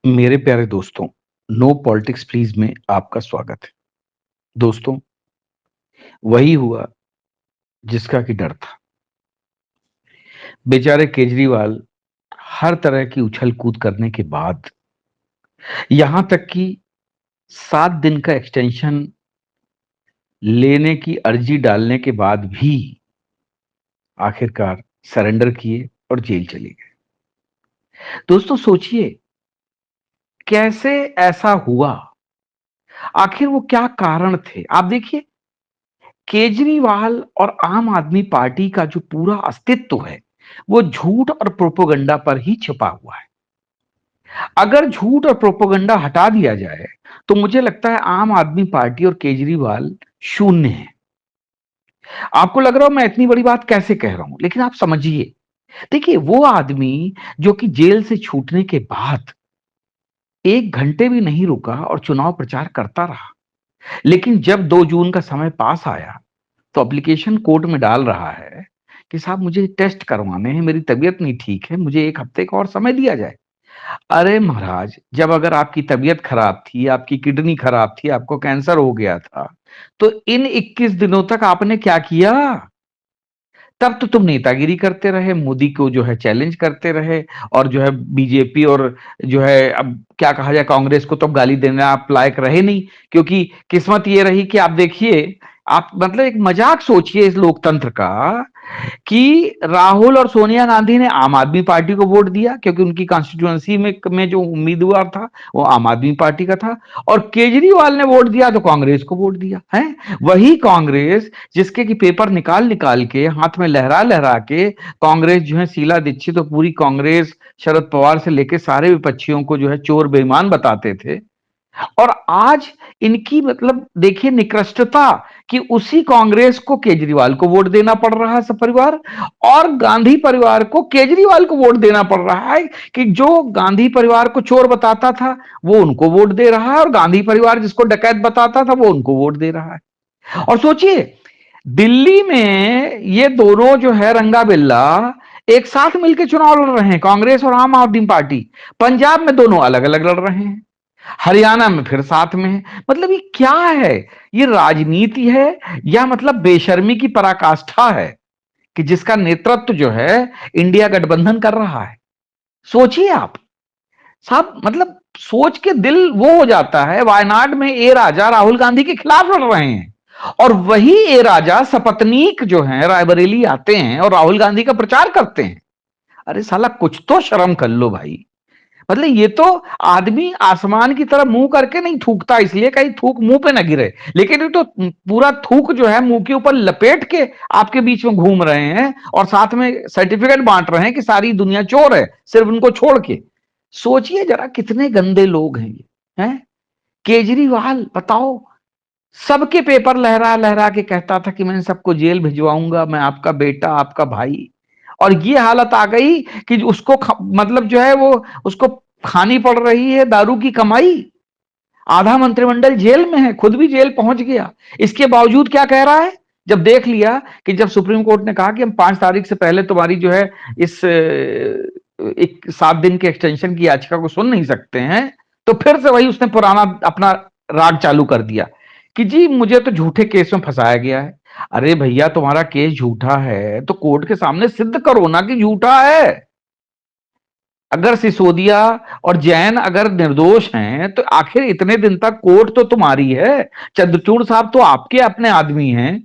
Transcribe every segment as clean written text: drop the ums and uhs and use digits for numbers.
मेरे प्यारे दोस्तों, नो पॉलिटिक्स प्लीज में आपका स्वागत है। दोस्तों, वही हुआ जिसका कि डर था। बेचारे केजरीवाल हर तरह की उछल कूद करने के बाद यहां तक कि 7 दिन का एक्सटेंशन लेने की अर्जी डालने के बाद भी आखिरकार सरेंडर किए और जेल चले गए। दोस्तों सोचिए, कैसे ऐसा हुआ? आखिर वो क्या कारण थे? आप देखिए, केजरीवाल और आम आदमी पार्टी का जो पूरा अस्तित्व है वो झूठ और प्रोपोगंडा पर ही छिपा हुआ है। अगर झूठ और प्रोपोगंडा हटा दिया जाए तो मुझे लगता है आम आदमी पार्टी और केजरीवाल शून्य है। आपको लग रहा हो मैं इतनी बड़ी बात कैसे कह रहा हूं, लेकिन आप समझिए। देखिए, वो आदमी जो कि जेल से छूटने के बाद 1 घंटे भी नहीं रुका और चुनाव प्रचार करता रहा, लेकिन जब 2 जून का समय पास आया तो एप्लीकेशन कोर्ट में डाल रहा है कि साहब मुझे टेस्ट करवाने हैं, मेरी तबीयत नहीं ठीक है, मुझे 1 हफ्ते का और समय दिया जाए। अरे महाराज, जब अगर आपकी तबीयत खराब थी, आपकी किडनी खराब थी, आपको कैंसर हो गया था, तो इन 21 दिनों तक आपने क्या किया? तब तो तुम नेतागिरी करते रहे, मोदी को जो है चैलेंज करते रहे, और जो है बीजेपी और जो है अब क्या कहा जाए, कांग्रेस को तो अब गाली देने आप लायक रहे नहीं। क्योंकि किस्मत ये रही कि आप देखिए, आप मतलब एक मजाक सोचिए इस लोकतंत्र का, कि राहुल और सोनिया गांधी ने आम आदमी पार्टी को वोट दिया क्योंकि उनकी कॉन्स्टिट्यूएंसी में जो उम्मीदवार था वो आम आदमी पार्टी का था, और केजरीवाल ने वोट दिया तो कांग्रेस को वोट दिया है। वही कांग्रेस जिसके कि पेपर निकाल निकाल के हाथ में लहरा लहरा के कांग्रेस जो है, शीला दीक्षित तो पूरी कांग्रेस शरद पवार से लेके सारे विपक्षियों को जो है चोर बेईमान बताते थे। और आज इनकी मतलब देखिए निकृष्टता, कि उसी कांग्रेस को केजरीवाल को वोट देना पड़ रहा है सब परिवार, और गांधी परिवार को केजरीवाल को वोट देना पड़ रहा है। कि जो गांधी परिवार को चोर बताता था वो उनको वोट दे रहा है, और गांधी परिवार जिसको डकैत बताता था वो उनको वोट दे रहा है। और सोचिए, दिल्ली में ये दोनों जो है रंगा बिल्ला एक साथ मिलकर चुनाव लड़ रहे हैं, कांग्रेस और आम आदमी पार्टी। पंजाब में दोनों अलग अलग लड़ रहे हैं, हरियाणा में फिर साथ में है। मतलब ये क्या है? ये राजनीति है या मतलब बेशर्मी की पराकाष्ठा है, कि जिसका नेतृत्व जो है इंडिया गठबंधन कर रहा है। सोचिए आप साहब, मतलब सोच के दिल वो हो जाता है। वायनाड में ए राजा राहुल गांधी के खिलाफ लड़ रहे हैं, और वही ए राजा सपत्नीक जो है रायबरेली आते हैं और राहुल गांधी का प्रचार करते हैं। अरे साला, कुछ तो शर्म कर लो भाई। मतलब ये तो आदमी आसमान की तरफ मुंह करके नहीं थूकता, इसलिए कहीं थूक मुंह पे ना गिरे, लेकिन ये तो पूरा थूक जो है मुंह के ऊपर लपेट के आपके बीच में घूम रहे हैं, और साथ में सर्टिफिकेट बांट रहे हैं कि सारी दुनिया चोर है सिर्फ उनको छोड़ के। सोचिए जरा कितने गंदे लोग हैं ये, हैं? केजरीवाल बताओ, सबके पेपर लहरा लहरा के कहता था कि मैं सबको जेल भिजवाऊंगा, मैं आपका बेटा, आपका भाई। और ये हालत आ गई कि उसको मतलब जो है वो उसको खानी पड़ रही है दारू की कमाई। आधा मंत्रिमंडल जेल में है, खुद भी जेल पहुंच गया। इसके बावजूद क्या कह रहा है? जब देख लिया कि जब सुप्रीम कोर्ट ने कहा कि हम 5 तारीख से पहले तुम्हारी जो है इस एक 7 दिन के एक्सटेंशन की याचिका को सुन नहीं सकते हैं, तो फिर से वही उसने पुराना अपना राग चालू कर दिया कि जी मुझे तो झूठे केस में फंसाया गया है। अरे भैया, तुम्हारा केस झूठा है तो कोर्ट के सामने सिद्ध करो ना कि झूठा है। अगर सिसोदिया और जैन अगर निर्दोष हैं तो आखिर इतने दिन तक कोर्ट तो तुम्हारी है। चंद्रचूड़ साहब तो आपके अपने आदमी हैं।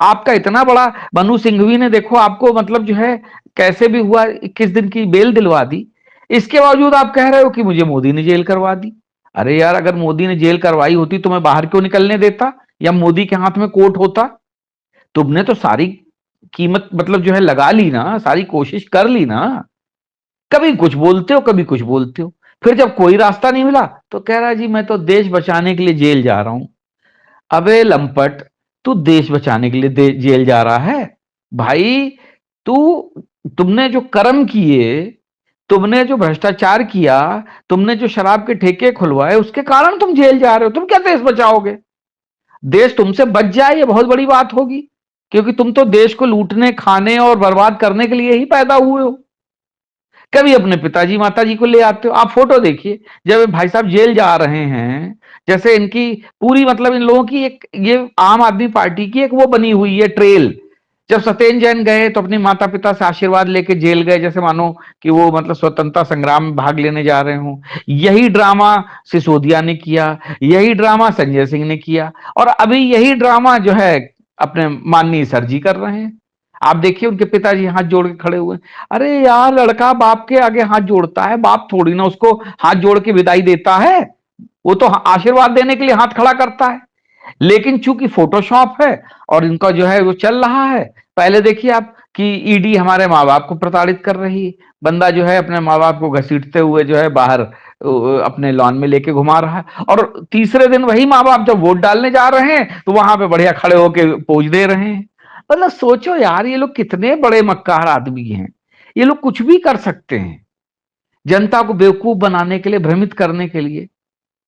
आपका इतना बड़ा मनु सिंघवी ने देखो आपको मतलब जो है कैसे भी हुआ 21 दिन की बेल दिलवा दी। इसके बावजूद आप कह रहे हो कि मुझे मोदी ने जेल करवा दी। अरे यार, अगर मोदी ने जेल करवाई होती तो मैं बाहर क्यों निकलने देता, या मोदी के हाथ में कोर्ट होता? तुमने तो सारी कीमत मतलब जो है लगा ली ना, सारी कोशिश कर ली ना। कभी कुछ बोलते हो, कभी कुछ बोलते हो, फिर जब कोई रास्ता नहीं मिला तो कह रहा है जी मैं तो देश बचाने के लिए जेल जा रहा हूं। अबे लंपट, तू देश बचाने के लिए जेल जा रहा है? भाई, तू तुमने जो कर्म किए, तुमने जो भ्रष्टाचार किया, तुमने जो शराब के ठेके खुलवाए, उसके कारण तुम जेल जा रहे हो। तुम क्या देश बचाओगे? देश तुमसे बच जाए ये बहुत बड़ी बात होगी, क्योंकि तुम तो देश को लूटने, खाने और बर्बाद करने के लिए ही पैदा हुए हो। कभी अपने पिताजी माताजी को ले आते हो। आप फोटो देखिए, जब ये भाई साहब जेल जा रहे हैं, जैसे इनकी पूरी मतलब इन लोगों की एक, ये आम आदमी पार्टी की एक वो बनी हुई है ट्रेल। जब सत्येंद्र जैन गए तो अपने माता पिता से आशीर्वाद लेके जेल गए, जैसे मानो कि वो मतलब स्वतंत्रता संग्राम में भाग लेने जा रहे हो। यही ड्रामा सिसोदिया ने किया, यही ड्रामा संजय सिंह ने किया, और अभी यही ड्रामा जो है अपने माननीय सर जी कर रहे हैं। आप देखिए उनके पिताजी हाथ जोड़ के खड़े हुए। अरे यार, लड़का बाप के आगे हाथ जोड़ता है, बाप थोड़ी ना उसको हाथ जोड़ के विदाई देता है, वो तो आशीर्वाद देने के लिए हाथ खड़ा करता है। लेकिन चूंकि फोटोशॉप है और इनका जो है वो चल रहा है। पहले देखिए आप कि ईडी हमारे माँ बाप को प्रताड़ित कर रही है, बंदा जो है अपने माँ बाप को घसीटते हुए जो है बाहर अपने लॉन में लेके घुमा रहा है, और तीसरे दिन वही माँ बाप जब वोट डालने जा रहे हैं तो वहां पे बढ़िया खड़े होके पोज दे रहे हैं। मतलब सोचो यार, ये लोग कितने बड़े मक्कार आदमी हैं। ये लोग कुछ भी कर सकते हैं जनता को बेवकूफ बनाने के लिए, भ्रमित करने के लिए,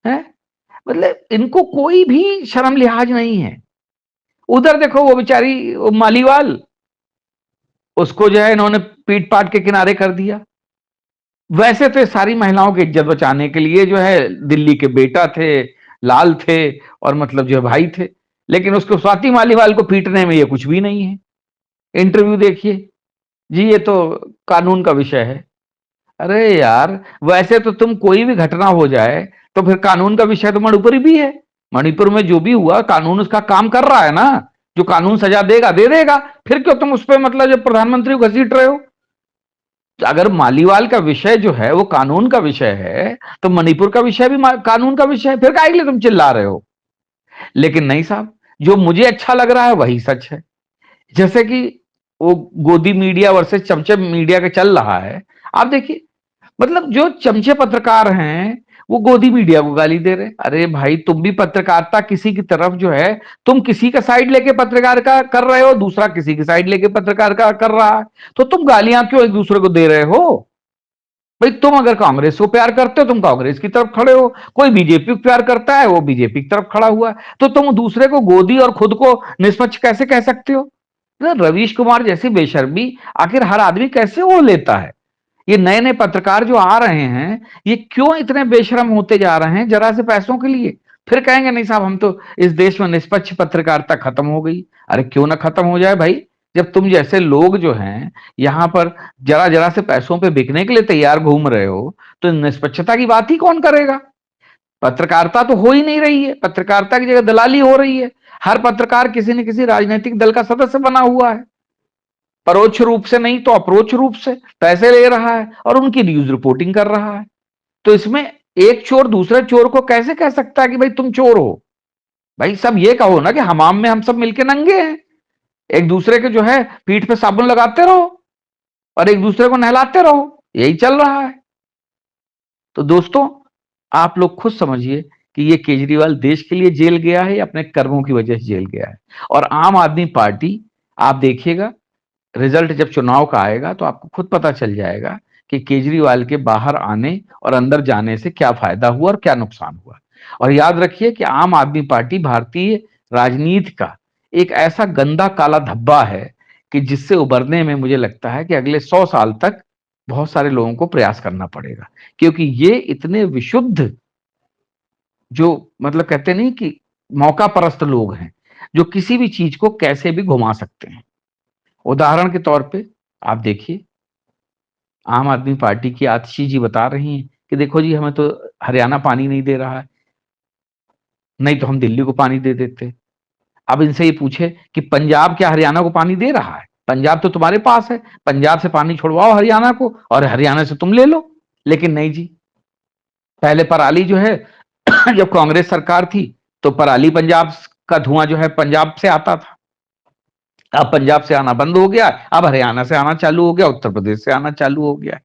है। मतलब इनको कोई भी शर्म लिहाज नहीं है। उधर देखो वो बेचारी वो मालीवाल, उसको जो है इन्होंने पीट पाट के किनारे कर दिया। वैसे तो ये सारी महिलाओं की इज्जत बचाने के लिए जो है दिल्ली के बेटा थे, लाल थे, और मतलब जो है भाई थे, लेकिन उसको स्वाति मालीवाल को पीटने में ये कुछ भी नहीं है। इंटरव्यू देखिए जी, ये तो कानून का विषय है। अरे यार, वैसे तो तुम कोई भी घटना हो जाए तो फिर कानून का विषय तो मणिपुर भी है। मणिपुर में जो भी हुआ कानून उसका काम कर रहा है ना, जो कानून सजा देगा दे देगा। फिर क्यों तुम उस पर मतलब जो प्रधानमंत्री को घसीट रहे हो। तो अगर मालीवाल का विषय जो है वो कानून का विषय है, तो मणिपुर का विषय भी कानून का विषय है, फिर काहे के लिए तुम चिल्ला रहे हो। लेकिन नहीं साहब, जो मुझे अच्छा लग रहा है वही सच है। जैसे कि वो गोदी मीडिया वर्सेस चमचे मीडिया का चल रहा है। आप देखिए, मतलब जो चमचे पत्रकार हैं वो गोदी मीडिया को गाली दे रहे हैं। अरे भाई, तुम भी पत्रकारिता किसी की तरफ जो है, तुम किसी का साइड लेके पत्रकार का कर रहे हो, दूसरा किसी की साइड लेके पत्रकार का कर रहा है, तो तुम गालियां क्यों एक दूसरे को दे रहे हो। भाई, तुम अगर कांग्रेस को प्यार करते हो तुम कांग्रेस की तरफ खड़े हो, कोई बीजेपी को प्यार करता है वो बीजेपी की तरफ खड़ा हुआ है, तो तुम दूसरे को गोदी और खुद को निष्पक्ष कैसे कह सकते हो। रवीश कुमार जैसी बेशर्मी आखिर हर आदमी कैसे वो लेता है। ये नए नए पत्रकार जो आ रहे हैं, ये क्यों इतने बेशरम होते जा रहे हैं जरा से पैसों के लिए। फिर कहेंगे नहीं साहब, हम तो इस देश में निष्पक्ष पत्रकारिता खत्म हो गई। अरे क्यों ना खत्म हो जाए भाई, जब तुम जैसे लोग जो हैं यहां पर जरा जरा से पैसों पे बिकने के लिए तैयार घूम रहे हो, तो निष्पक्षता की बात ही कौन करेगा। पत्रकारिता तो हो ही नहीं रही है, पत्रकारिता की जगह दलाली हो रही है। हर पत्रकार किसी न किसी राजनीतिक दल का सदस्य बना हुआ है, परोक्ष रूप से नहीं तो अप्रोक्ष रूप से पैसे ले रहा है और उनकी न्यूज रिपोर्टिंग कर रहा है। तो इसमें एक चोर दूसरे चोर को कैसे कह सकता है कि भाई तुम चोर हो। भाई सब ये कहो ना कि हमाम में हम सब मिलके नंगे हैं, एक दूसरे के जो है पीठ पे साबुन लगाते रहो और एक दूसरे को नहलाते रहो, यही चल रहा है। तो दोस्तों, आप लोग खुद समझिए कि ये केजरीवाल देश के लिए जेल गया है या अपने कर्मों की वजह से जेल गया है। और आम आदमी पार्टी, आप देखिएगा रिजल्ट जब चुनाव का आएगा तो आपको खुद पता चल जाएगा कि केजरीवाल के बाहर आने और अंदर जाने से क्या फायदा हुआ और क्या नुकसान हुआ। और याद रखिए कि आम आदमी पार्टी भारतीय राजनीति का एक ऐसा गंदा काला धब्बा है कि जिससे उबरने में मुझे लगता है कि अगले 100 साल तक बहुत सारे लोगों को प्रयास करना पड़ेगा, क्योंकि ये इतने विशुद्ध, जो मतलब कहते नहीं कि मौका परस्त लोग हैं, जो किसी भी चीज को कैसे भी घुमा सकते हैं। उदाहरण के तौर पे आप देखिए, आम आदमी पार्टी की आतिशी जी बता रही हैं कि देखो जी, हमें तो हरियाणा पानी नहीं दे रहा है, नहीं तो हम दिल्ली को पानी दे देते। अब इनसे ये पूछे कि पंजाब क्या हरियाणा को पानी दे रहा है। पंजाब तो तुम्हारे पास है, पंजाब से पानी छुड़वाओ हरियाणा को और हरियाणा से तुम ले लो। लेकिन नहीं जी, पहले पराली जो है जब कांग्रेस सरकार थी तो पराली पंजाब का धुआं जो है पंजाब से आता था। अब पंजाब से आना बंद हो गया, अब हरियाणा से आना चालू हो गया, उत्तर प्रदेश से आना चालू हो गया।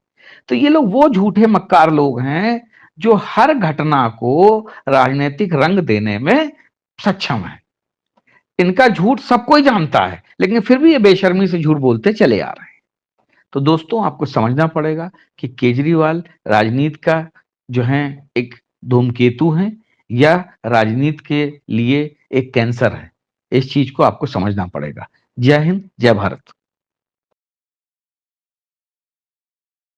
तो ये लोग वो झूठे मक्कार लोग हैं जो हर घटना को राजनीतिक रंग देने में सक्षम है। इनका झूठ सब कोई जानता है, लेकिन फिर भी ये बेशर्मी से झूठ बोलते चले आ रहे हैं। तो दोस्तों, आपको समझना पड़ेगा कि केजरीवाल राजनीति का जो है एक धूमकेतु है या राजनीति के लिए एक कैंसर है। इस चीज को आपको समझना पड़ेगा। जय हिंद, जय भारत।